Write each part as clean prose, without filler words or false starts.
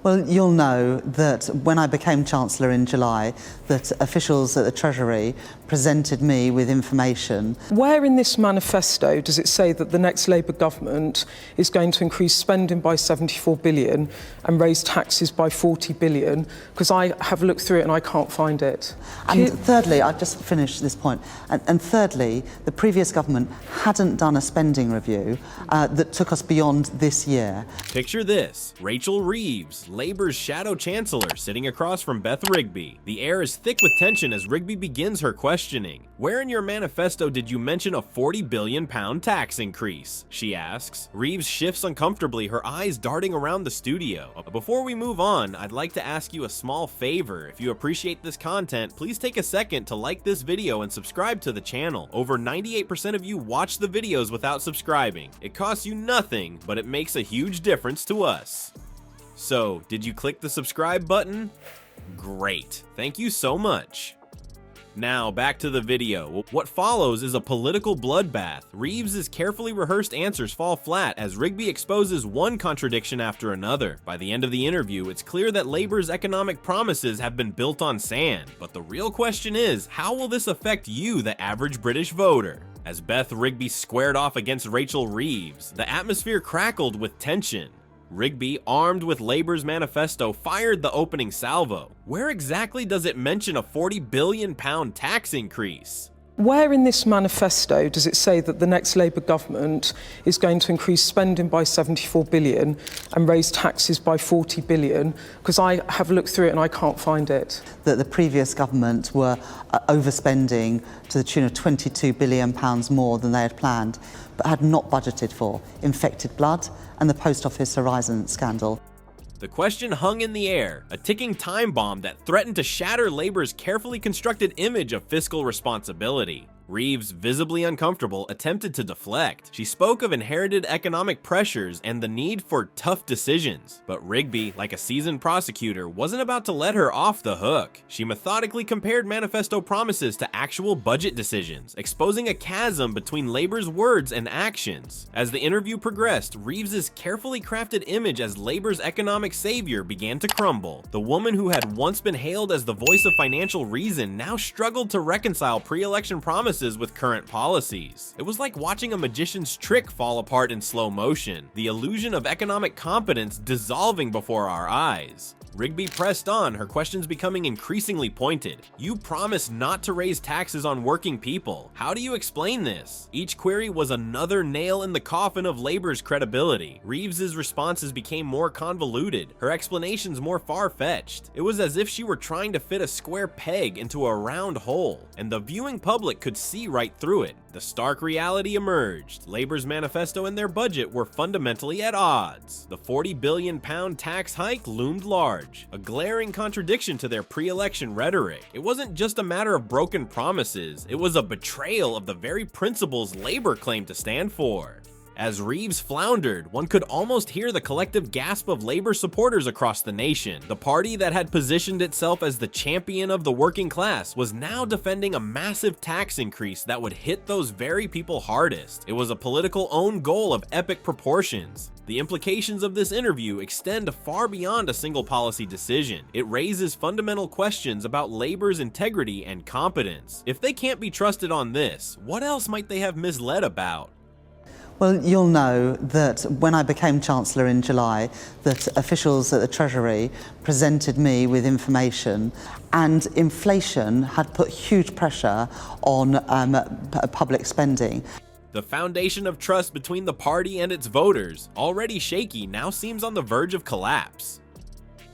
Well, you'll know that when I became Chancellor in July, that officials at the Treasury presented me with information. Where in this manifesto does it say that the next Labour government is going to increase spending by 74 billion and raise taxes by 40 billion? Because I have looked through it and I can't find it. And thirdly, I've just finished this point, and thirdly, the previous government hadn't done a spending review that took us beyond this year. Picture this: Rachel Reeves, Labour's shadow chancellor, sitting across from Beth Rigby. The air is thick with tension as Rigby begins her questioning. Where in your manifesto did you mention a £40 billion tax increase? She asks. Reeves shifts uncomfortably, her eyes darting around the studio. Before we move on, I'd like to ask you a small favor. If you appreciate this content, please take a second to like this video and subscribe to the channel. Over 98% of you watch the videos without subscribing. It costs you nothing, but it makes a huge difference to us. So, did you click the subscribe button? Great, thank you so much. Now, back to the video. What follows is a political bloodbath. Reeves' carefully rehearsed answers fall flat as Rigby exposes one contradiction after another. By the end of the interview, it's clear that Labour's economic promises have been built on sand. But the real question is, how will this affect you, the average British voter? As Beth Rigby squared off against Rachel Reeves, the atmosphere crackled with tension. Rigby, armed with Labour's manifesto, fired the opening salvo. Where exactly does it mention a £40 billion tax increase? Where in this manifesto does it say that the next Labour government is going to increase spending by 74 billion and raise taxes by 40 billion? Because I have looked through it and I can't find it. That the previous government were overspending to the tune of £22 billion more than they had planned, but had not budgeted for infected blood and the Post Office Horizon scandal. The question hung in the air, a ticking time bomb that threatened to shatter Labour's carefully constructed image of fiscal responsibility. Reeves, visibly uncomfortable, attempted to deflect. She spoke of inherited economic pressures and the need for tough decisions. But Rigby, like a seasoned prosecutor, wasn't about to let her off the hook. She methodically compared manifesto promises to actual budget decisions, exposing a chasm between Labour's words and actions. As the interview progressed, Reeves' carefully crafted image as Labour's economic savior began to crumble. The woman who had once been hailed as the voice of financial reason now struggled to reconcile pre-election promises with current policies. It was like watching a magician's trick fall apart in slow motion, the illusion of economic competence dissolving before our eyes. Rigby pressed on, her questions becoming increasingly pointed. You promised not to raise taxes on working people. How do you explain this? Each query was another nail in the coffin of Labour's credibility. Reeves' responses became more convoluted, her explanations more far-fetched. It was as if she were trying to fit a square peg into a round hole, and the viewing public could see right through it. The stark reality emerged. Labour's manifesto and their budget were fundamentally at odds. The £40 billion tax hike loomed large, a glaring contradiction to their pre-election rhetoric. It wasn't just a matter of broken promises, it was a betrayal of the very principles Labour claimed to stand for. As Reeves floundered, one could almost hear the collective gasp of Labour supporters across the nation. The party that had positioned itself as the champion of the working class was now defending a massive tax increase that would hit those very people hardest. It was a political own goal of epic proportions. The implications of this interview extend far beyond a single policy decision. It raises fundamental questions about Labour's integrity and competence. If they can't be trusted on this, what else might they have misled about? Well, you'll know that when I became Chancellor in July, that officials at the Treasury presented me with information, and inflation had put huge pressure on public spending. The foundation of trust between the party and its voters, already shaky, now seems on the verge of collapse.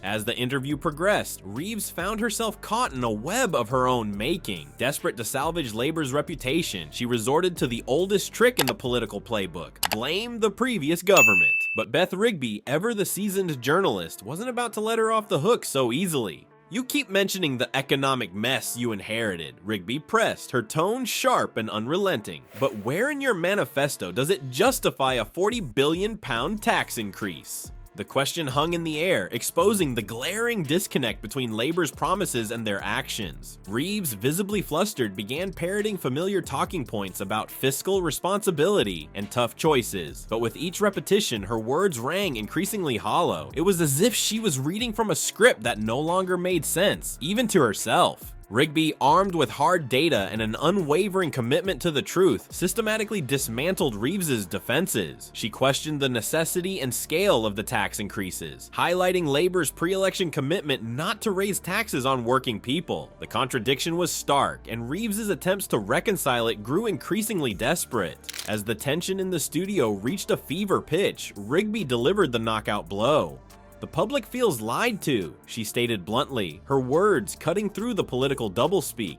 As the interview progressed, Reeves found herself caught in a web of her own making. Desperate to salvage Labour's reputation, she resorted to the oldest trick in the political playbook: blame the previous government. But Beth Rigby, ever the seasoned journalist, wasn't about to let her off the hook so easily. You keep mentioning the economic mess you inherited, Rigby pressed, her tone sharp and unrelenting. But where in your manifesto does it justify a £40 billion tax increase? The question hung in the air, exposing the glaring disconnect between Labour's promises and their actions. Reeves, visibly flustered, began parroting familiar talking points about fiscal responsibility and tough choices. But with each repetition, her words rang increasingly hollow. It was as if she was reading from a script that no longer made sense, even to herself. Rigby, armed with hard data and an unwavering commitment to the truth, systematically dismantled Reeves's defenses. She questioned the necessity and scale of the tax increases, highlighting Labour's pre-election commitment not to raise taxes on working people. The contradiction was stark, and Reeves's attempts to reconcile it grew increasingly desperate. As the tension in the studio reached a fever pitch, Rigby delivered the knockout blow. "The public feels lied to," she stated bluntly, her words cutting through the political doublespeak.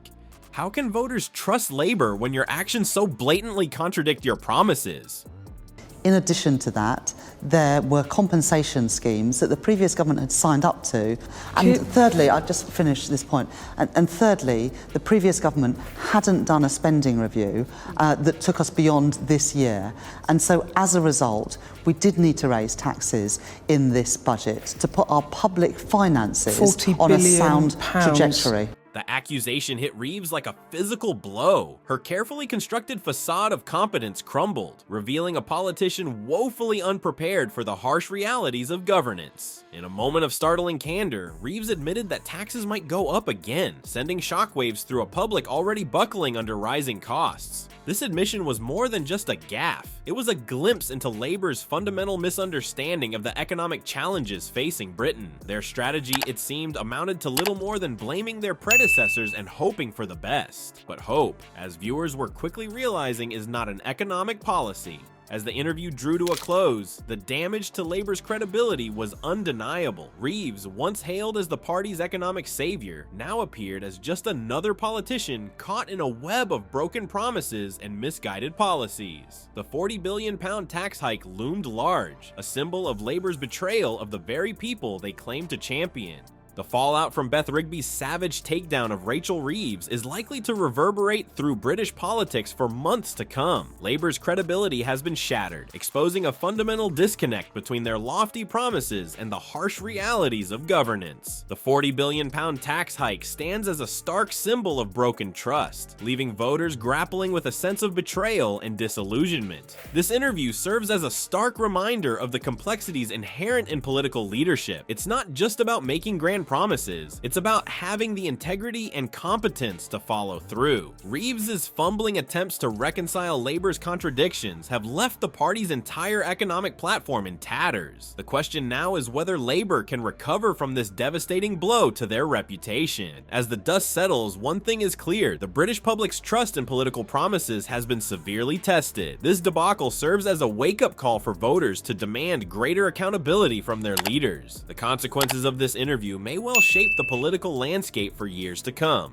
"How can voters trust Labour when your actions so blatantly contradict your promises?" In addition to that, there were compensation schemes that the previous government had signed up to. And thirdly, I've just finished this point, and thirdly, the previous government hadn't done a spending review that took us beyond this year. And so as a result, we did need to raise taxes in this budget to put our public finances on a sound trajectory. The accusation hit Reeves like a physical blow. Her carefully constructed facade of competence crumbled, revealing a politician woefully unprepared for the harsh realities of governance. In a moment of startling candor, Reeves admitted that taxes might go up again, sending shockwaves through a public already buckling under rising costs. This admission was more than just a gaffe. It was a glimpse into Labour's fundamental misunderstanding of the economic challenges facing Britain. Their strategy, it seemed, amounted to little more than blaming their predecessors and hoping for the best. But hope, as viewers were quickly realizing, is not an economic policy. As the interview drew to a close, the damage to Labour's credibility was undeniable. Reeves, once hailed as the party's economic savior, now appeared as just another politician caught in a web of broken promises and misguided policies. The £40 billion tax hike loomed large, a symbol of Labour's betrayal of the very people they claimed to champion. The fallout from Beth Rigby's savage takedown of Rachel Reeves is likely to reverberate through British politics for months to come. Labour's credibility has been shattered, exposing a fundamental disconnect between their lofty promises and the harsh realities of governance. The £40 billion tax hike stands as a stark symbol of broken trust, leaving voters grappling with a sense of betrayal and disillusionment. This interview serves as a stark reminder of the complexities inherent in political leadership. It's not just about making grand promises, it's about having the integrity and competence to follow through. Reeves's fumbling attempts to reconcile Labour's contradictions have left the party's entire economic platform in tatters. The question now is whether Labour can recover from this devastating blow to their reputation. As the dust settles, one thing is clear: the British public's trust in political promises has been severely tested. This debacle serves as a wake-up call for voters to demand greater accountability from their leaders. The consequences of this interview may well shape the political landscape for years to come.